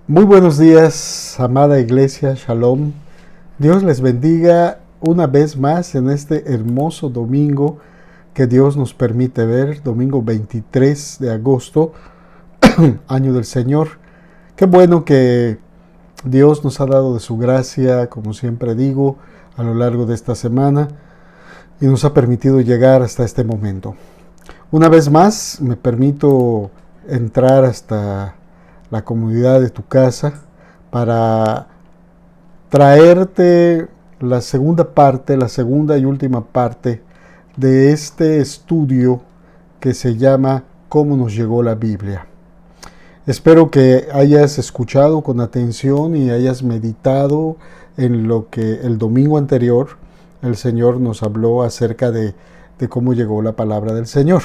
Muy buenos días, amada iglesia, Shalom. Dios les bendiga una vez más en este hermoso domingo que Dios nos permite ver, domingo 23 de agosto, año del Señor. Qué bueno que Dios nos ha dado de su gracia, como siempre digo, a lo largo de esta semana y nos ha permitido llegar hasta este momento. Una vez más, me permito entrar hasta la comodidad de tu casa para traerte la segunda y última parte de este estudio que se llama ¿Cómo nos llegó la Biblia? Espero que hayas escuchado con atención y hayas meditado en lo que el domingo anterior el Señor nos habló acerca de cómo llegó la palabra del Señor.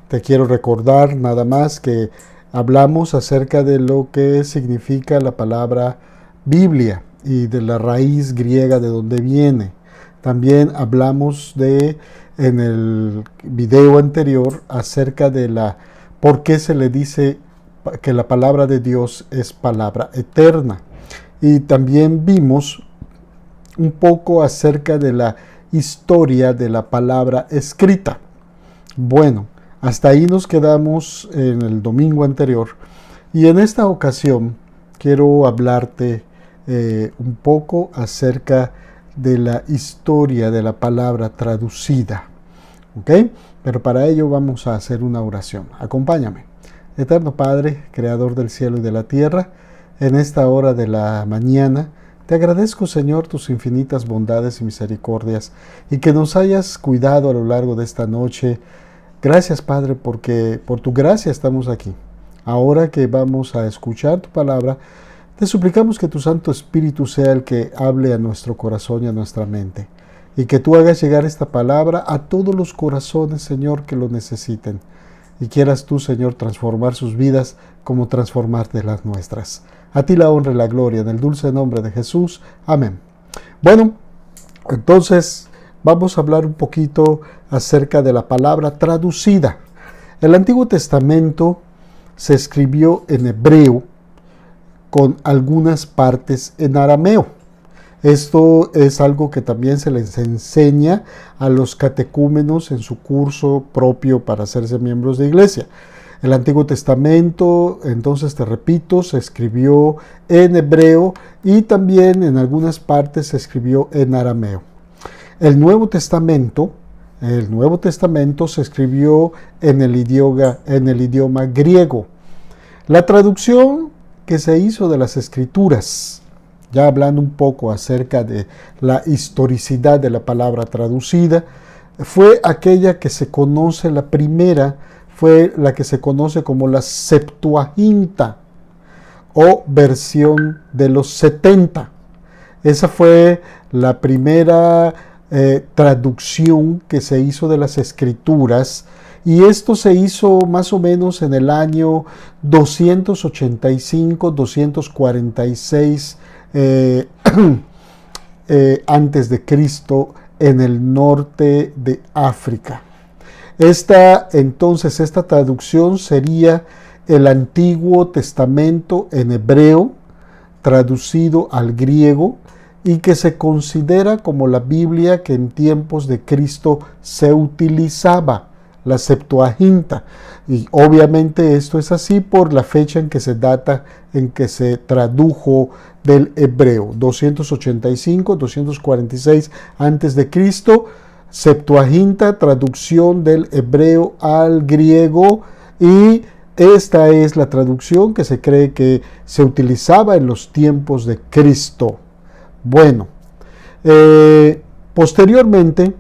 Te quiero recordar nada más que hablamos acerca de lo que significa la palabra Biblia y de la raíz griega de donde viene. También hablamos en el video anterior acerca de por qué se le dice que la palabra de Dios es palabra eterna. Y también vimos un poco acerca de la historia de la palabra escrita. Bueno, hasta ahí nos quedamos en el domingo anterior y en esta ocasión quiero hablarte un poco acerca de la historia de la palabra traducida. ¿Ok? Pero para ello vamos a hacer una oración. Acompáñame. Eterno Padre, Creador del cielo y de la tierra, en esta hora de la mañana, te agradezco, Señor, tus infinitas bondades y misericordias y que nos hayas cuidado a lo largo de esta noche. Gracias, Padre, porque por tu gracia estamos aquí. Ahora que vamos a escuchar tu palabra, te suplicamos que tu Santo Espíritu sea el que hable a nuestro corazón y a nuestra mente, y que tú hagas llegar esta palabra a todos los corazones, Señor, que lo necesiten, y quieras tú, Señor, transformar sus vidas como transformarte las nuestras. A ti la honra y la gloria, en el dulce nombre de Jesús. Amén. Bueno, entonces vamos a hablar un poquito acerca de la palabra traducida. El Antiguo Testamento se escribió en hebreo con algunas partes en arameo. Esto es algo que también se les enseña a los catecúmenos en su curso propio para hacerse miembros de iglesia. El Antiguo Testamento, entonces te repito, se escribió en hebreo y también en algunas partes se escribió en arameo. El Nuevo Testamento se escribió en el idioma griego. La traducción que se hizo de las Escrituras, ya hablando un poco acerca de la historicidad de la palabra traducida, fue aquella que se conoce, la primera fue la que se conoce como la Septuaginta o versión de los 70. Esa fue la primera traducción que se hizo de las Escrituras, y esto se hizo más o menos en el año 285-246 antes de Cristo en el norte de África. Esta traducción sería el Antiguo Testamento en hebreo traducido al griego, y que se considera como la Biblia que en tiempos de Cristo se utilizaba, la Septuaginta. Y obviamente esto es así por la fecha en que se data, en que se tradujo del hebreo, 285-246 antes de Cristo, Septuaginta, traducción del hebreo al griego, y esta es la traducción que se cree que se utilizaba en los tiempos de Cristo. Bueno, posteriormente,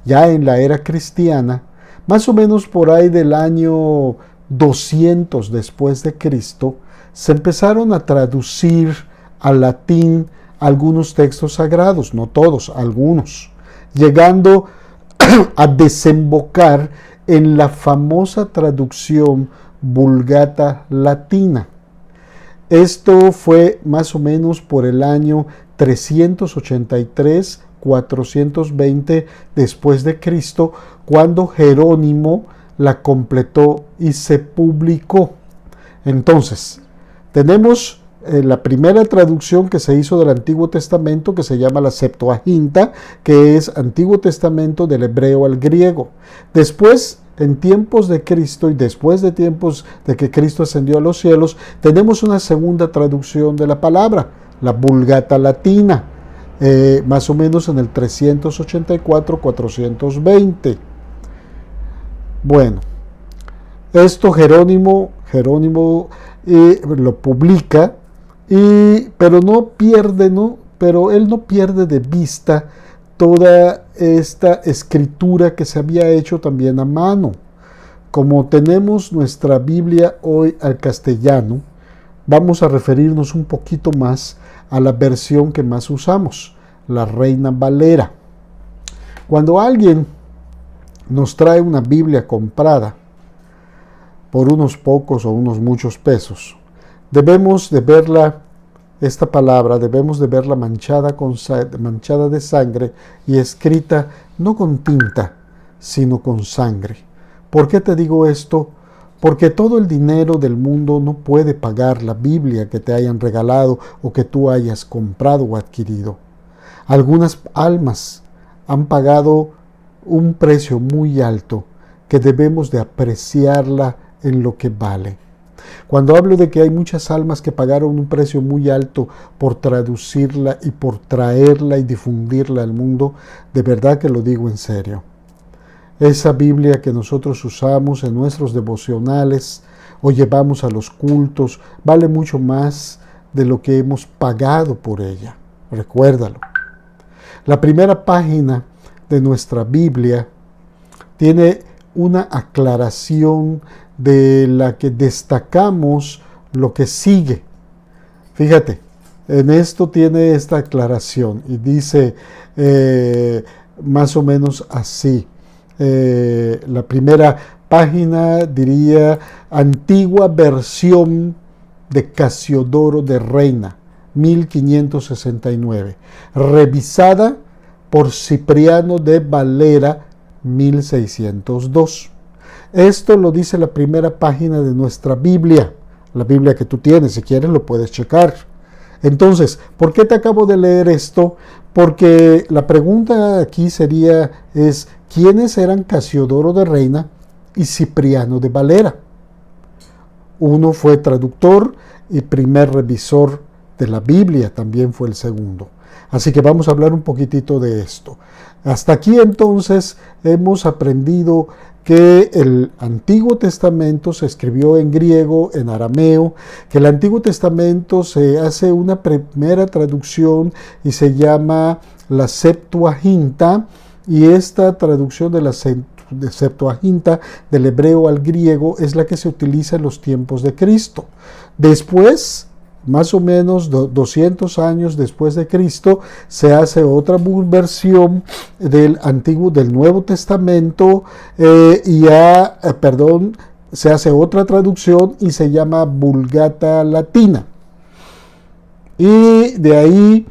ya en la era cristiana, más o menos por ahí del año 200 después de Cristo, se empezaron a traducir al latín algunos textos sagrados, no todos, algunos, llegando a desembocar en la famosa traducción Vulgata latina. Esto fue más o menos por el año 383-420 después de Cristo, cuando Jerónimo la completó y se publicó. Entonces, Tenemos la primera traducción que se hizo del Antiguo Testamento, que se llama la Septuaginta, que es Antiguo Testamento del hebreo al griego. Después, en tiempos de Cristo y después de tiempos de que Cristo ascendió a los cielos, tenemos una segunda traducción de la palabra, la Vulgata Latina, más o menos en el 384-420. Bueno, esto Jerónimo lo publica, pero él no pierde de vista toda esta escritura que se había hecho también a mano. Como tenemos nuestra Biblia hoy al castellano, vamos a referirnos un poquito más a la versión que más usamos, la Reina Valera. Cuando alguien nos trae una Biblia comprada por unos pocos o unos muchos pesos, debemos de verla, esta palabra, debemos de verla manchada de sangre y escrita no con tinta, sino con sangre. ¿Por qué te digo esto? Porque todo el dinero del mundo no puede pagar la Biblia que te hayan regalado o que tú hayas comprado o adquirido. Algunas almas han pagado un precio muy alto que debemos de apreciarla en lo que vale. Cuando hablo de que hay muchas almas que pagaron un precio muy alto por traducirla y por traerla y difundirla al mundo, de verdad que lo digo en serio. Esa Biblia que nosotros usamos en nuestros devocionales o llevamos a los cultos vale mucho más de lo que hemos pagado por ella. Recuérdalo. La primera página de nuestra Biblia tiene una aclaración de la que destacamos lo que sigue. Fíjate, en esto tiene esta aclaración y dice más o menos así. La primera página diría antigua versión de Casiodoro de Reina, 1569, revisada por Cipriano de Valera, 1602. Esto lo dice la primera página de nuestra Biblia, la Biblia que tú tienes, si quieres lo puedes checar. Entonces, ¿por qué te acabo de leer esto? Porque la pregunta aquí es ¿quiénes eran Casiodoro de Reina y Cipriano de Valera? Uno fue traductor y primer revisor de la Biblia, también fue el segundo. Así que vamos a hablar un poquitito de esto. Hasta aquí entonces hemos aprendido que el Antiguo Testamento se escribió en griego, en arameo, que el Antiguo Testamento se hace una primera traducción y se llama la Septuaginta, y esta traducción de la Septuaginta del hebreo al griego es la que se utiliza en los tiempos de Cristo. Después, más o menos 200 años después de Cristo, se hace otra versión del Nuevo Testamento se hace otra traducción y se llama Vulgata Latina. Y de ahí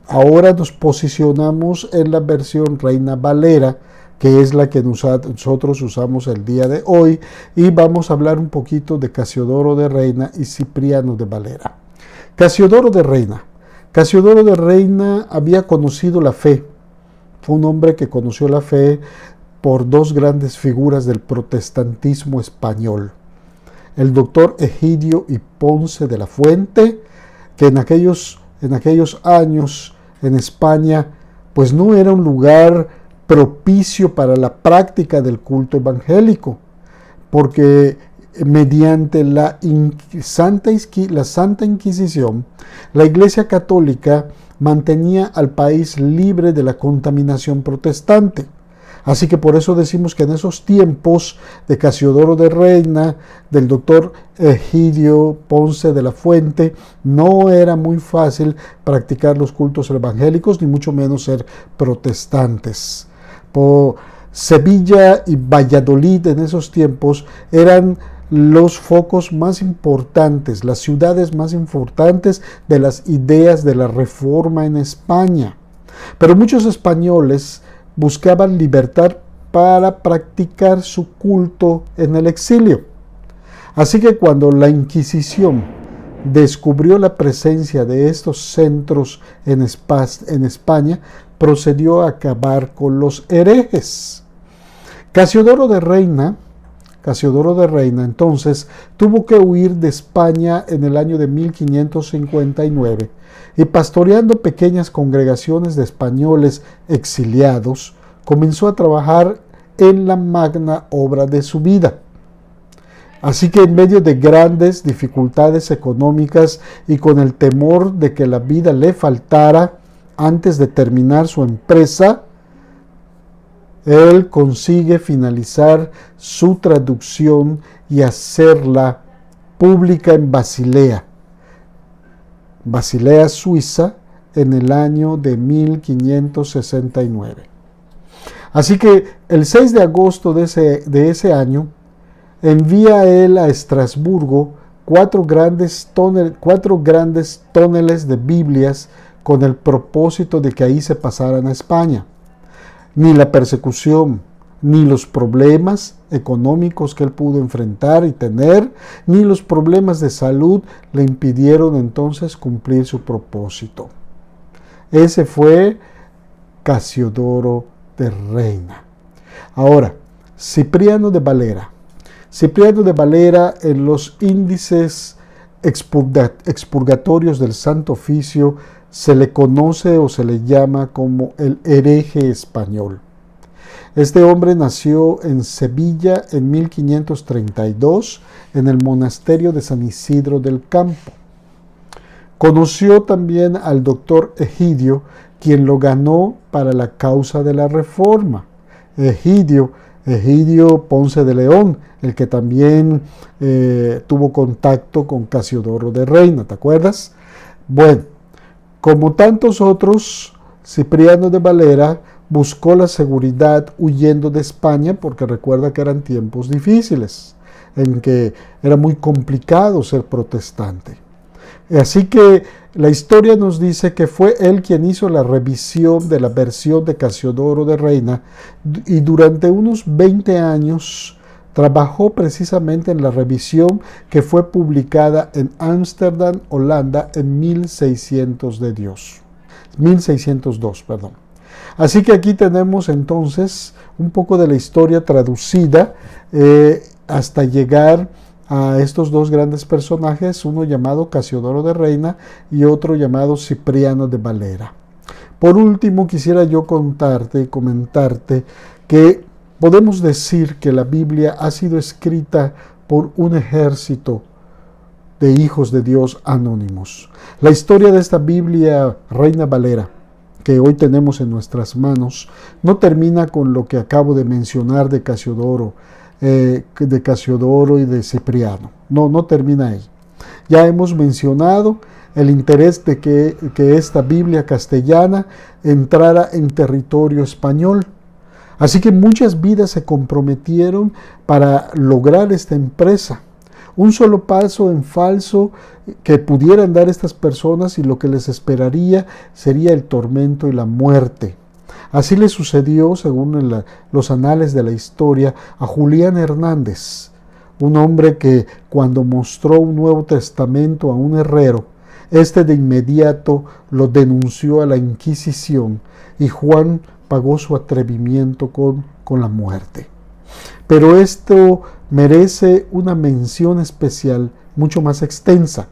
ahora nos posicionamos en la versión Reina Valera, que es la que nosotros usamos el día de hoy, y vamos a hablar un poquito de Casiodoro de Reina y Cipriano de Valera. Casiodoro de Reina. Casiodoro de Reina había conocido la fe. Fue un hombre que conoció la fe por dos grandes figuras del protestantismo español. El doctor Egidio y Ponce de la Fuente, que en aquellos años en España, pues no era un lugar propicio para la práctica del culto evangélico, porque mediante la Santa Inquisición, la Iglesia Católica mantenía al país libre de la contaminación protestante. Así que por eso decimos que en esos tiempos de Casiodoro de Reina, del doctor Egidio Ponce de la Fuente, no era muy fácil practicar los cultos evangélicos, ni mucho menos ser protestantes. Sevilla y Valladolid en esos tiempos eran los focos más importantes, las ciudades más importantes de las ideas de la Reforma en España. Pero muchos españoles buscaban libertad para practicar su culto en el exilio. Así que cuando la Inquisición descubrió la presencia de estos centros en España, procedió a acabar con los herejes. Casiodoro de Reina entonces tuvo que huir de España en el año de 1559 y pastoreando pequeñas congregaciones de españoles exiliados, comenzó a trabajar en la magna obra de su vida. Así que en medio de grandes dificultades económicas y con el temor de que la vida le faltara antes de terminar su empresa, él consigue finalizar su traducción y hacerla pública en Basilea, Suiza, en el año de 1569. Así que el 6 de agosto de ese año, envía él a Estrasburgo cuatro grandes tóneles de Biblias con el propósito de que ahí se pasaran a España. Ni la persecución, ni los problemas económicos que él pudo enfrentar y tener, ni los problemas de salud le impidieron entonces cumplir su propósito. Ese fue Casiodoro de Reina. Ahora, Cipriano de Valera. Cipriano de Valera, en los índices expurgatorios del Santo Oficio, se le conoce o se le llama como el hereje español. Este hombre nació en Sevilla en 1532 en el monasterio de San Isidro del Campo. Conoció también al doctor Egidio, quien lo ganó para la causa de la Reforma. Egidio Ponce de León, el que también tuvo contacto con Casiodoro de Reina, ¿te acuerdas? Bueno, como tantos otros, Cipriano de Valera buscó la seguridad huyendo de España, porque recuerda que eran tiempos difíciles, en que era muy complicado ser protestante. Así que la historia nos dice que fue él quien hizo la revisión de la versión de Casiodoro de Reina y durante unos 20 años trabajó precisamente en la revisión que fue publicada en Ámsterdam, Holanda, en 1602. Así que aquí tenemos entonces un poco de la historia traducida hasta llegar a estos dos grandes personajes, uno llamado Casiodoro de Reina y otro llamado Cipriano de Valera. Por último, quisiera yo comentarte que podemos decir que la Biblia ha sido escrita por un ejército de hijos de Dios anónimos. La historia de esta Biblia Reina Valera, que hoy tenemos en nuestras manos, no termina con lo que acabo de mencionar de Casiodoro y de Cipriano. No termina ahí. Ya hemos mencionado el interés de que esta Biblia castellana entrara en territorio español. Así que muchas vidas se comprometieron para lograr esta empresa. Un solo paso en falso que pudieran dar estas personas y lo que les esperaría sería el tormento y la muerte. Así le sucedió, según los anales de la historia, a Julián Hernández, un hombre que cuando mostró un Nuevo Testamento a un herrero, este de inmediato lo denunció a la Inquisición y Juan pagó su atrevimiento con la muerte. Pero esto merece una mención especial mucho más extensa.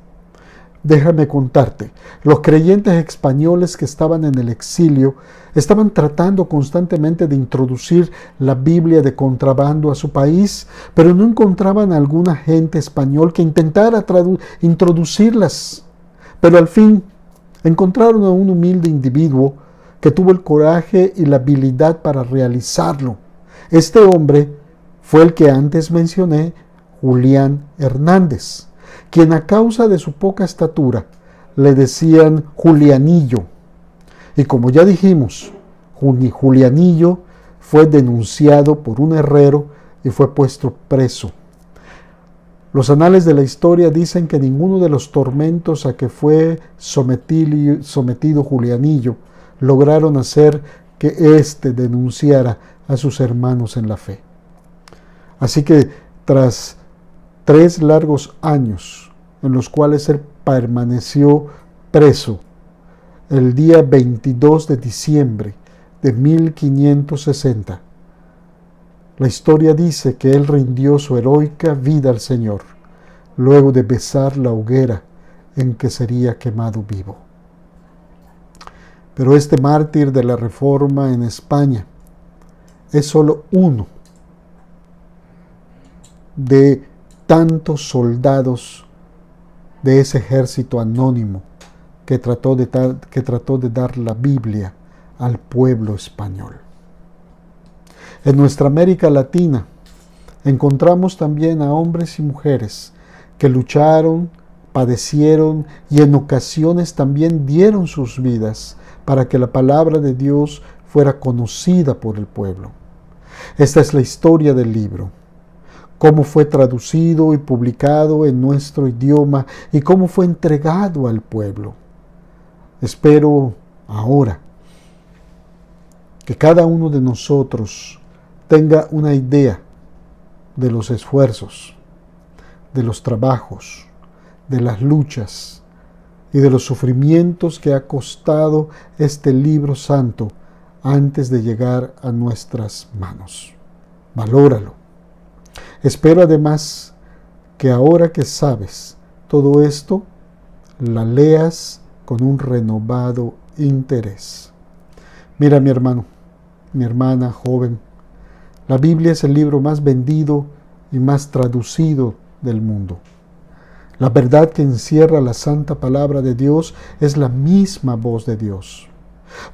Déjame contarte, los creyentes españoles que estaban en el exilio estaban tratando constantemente de introducir la Biblia de contrabando a su país, pero no encontraban a algún agente español que intentara introducirlas. Pero al fin encontraron a un humilde individuo que tuvo el coraje y la habilidad para realizarlo. Este hombre fue el que antes mencioné, Julián Hernández, quien a causa de su poca estatura le decían Julianillo. Y como ya dijimos, Julianillo fue denunciado por un herrero y fue puesto preso. Los anales de la historia dicen que ninguno de los tormentos a que fue sometido Julianillo lograron hacer que éste denunciara a sus hermanos en la fe. Así que tras 3 largos años en los cuales él permaneció preso. El día 22 de diciembre de 1560, la historia dice que él rindió su heroica vida al Señor, luego de besar la hoguera en que sería quemado vivo. Pero este mártir de la Reforma en España es solo uno de tantos soldados de ese ejército anónimo que trató de dar la Biblia al pueblo español. En nuestra América Latina encontramos también a hombres y mujeres que lucharon, padecieron y en ocasiones también dieron sus vidas para que la palabra de Dios fuera conocida por el pueblo. Esta es la historia del libro, cómo fue traducido y publicado en nuestro idioma y cómo fue entregado al pueblo. Espero ahora que cada uno de nosotros tenga una idea de los esfuerzos, de los trabajos, de las luchas y de los sufrimientos que ha costado este libro santo antes de llegar a nuestras manos. Valóralo. Espero además que ahora que sabes todo esto, la leas con un renovado interés. Mira, mi hermano, mi hermana joven, la Biblia es el libro más vendido y más traducido del mundo. La verdad que encierra la santa palabra de Dios es la misma voz de Dios.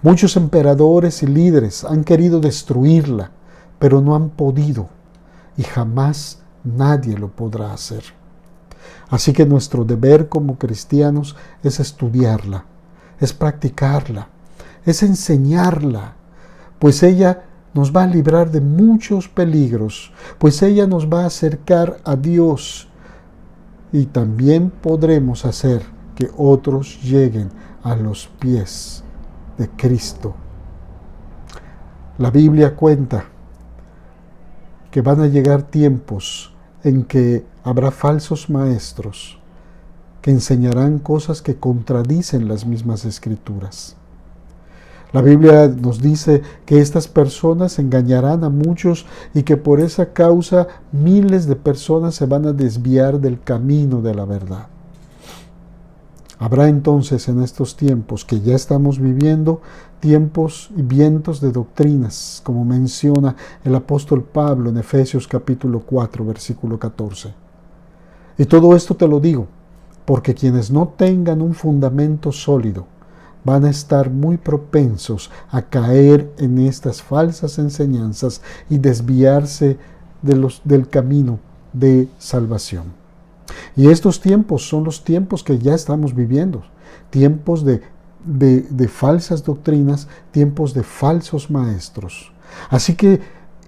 Muchos emperadores y líderes han querido destruirla, pero no han podido, y jamás nadie lo podrá hacer. Así que nuestro deber como cristianos es estudiarla, es practicarla, es enseñarla, pues ella nos va a librar de muchos peligros, pues ella nos va a acercar a Dios y también podremos hacer que otros lleguen a los pies de Cristo. La Biblia cuenta que van a llegar tiempos en que habrá falsos maestros que enseñarán cosas que contradicen las mismas escrituras. La Biblia nos dice que estas personas engañarán a muchos y que por esa causa miles de personas se van a desviar del camino de la verdad. Habrá entonces en estos tiempos que ya estamos viviendo, tiempos y vientos de doctrinas, como menciona el apóstol Pablo en Efesios capítulo 4, versículo 14. Y todo esto te lo digo, porque quienes no tengan un fundamento sólido, van a estar muy propensos a caer en estas falsas enseñanzas y desviarse del camino de salvación. Y estos tiempos son los tiempos que ya estamos viviendo, tiempos de falsas doctrinas, tiempos de falsos maestros. Así que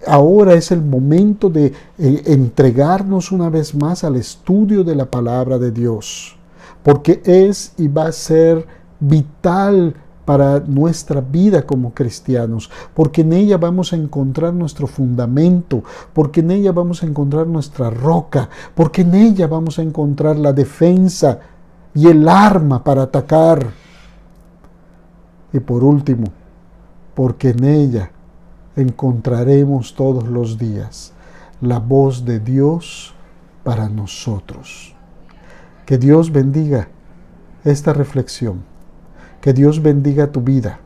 ahora es el momento de entregarnos una vez más al estudio de la palabra de Dios, porque es y va a ser vital para nuestra vida como cristianos, porque en ella vamos a encontrar nuestro fundamento, porque en ella vamos a encontrar nuestra roca, porque en ella vamos a encontrar la defensa y el arma para atacar. Y por último, porque en ella encontraremos todos los días la voz de Dios para nosotros. Que Dios bendiga esta reflexión. Que Dios bendiga tu vida.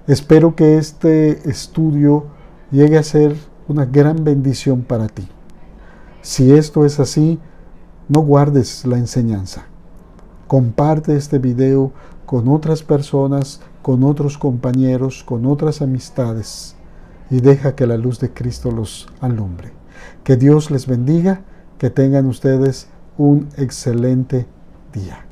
Espero que este estudio llegue a ser una gran bendición para ti. Si esto es así, no guardes la enseñanza. Comparte este video con otras personas, con otros compañeros, con otras amistades y deja que la luz de Cristo los alumbre. Que Dios les bendiga, que tengan ustedes un excelente día.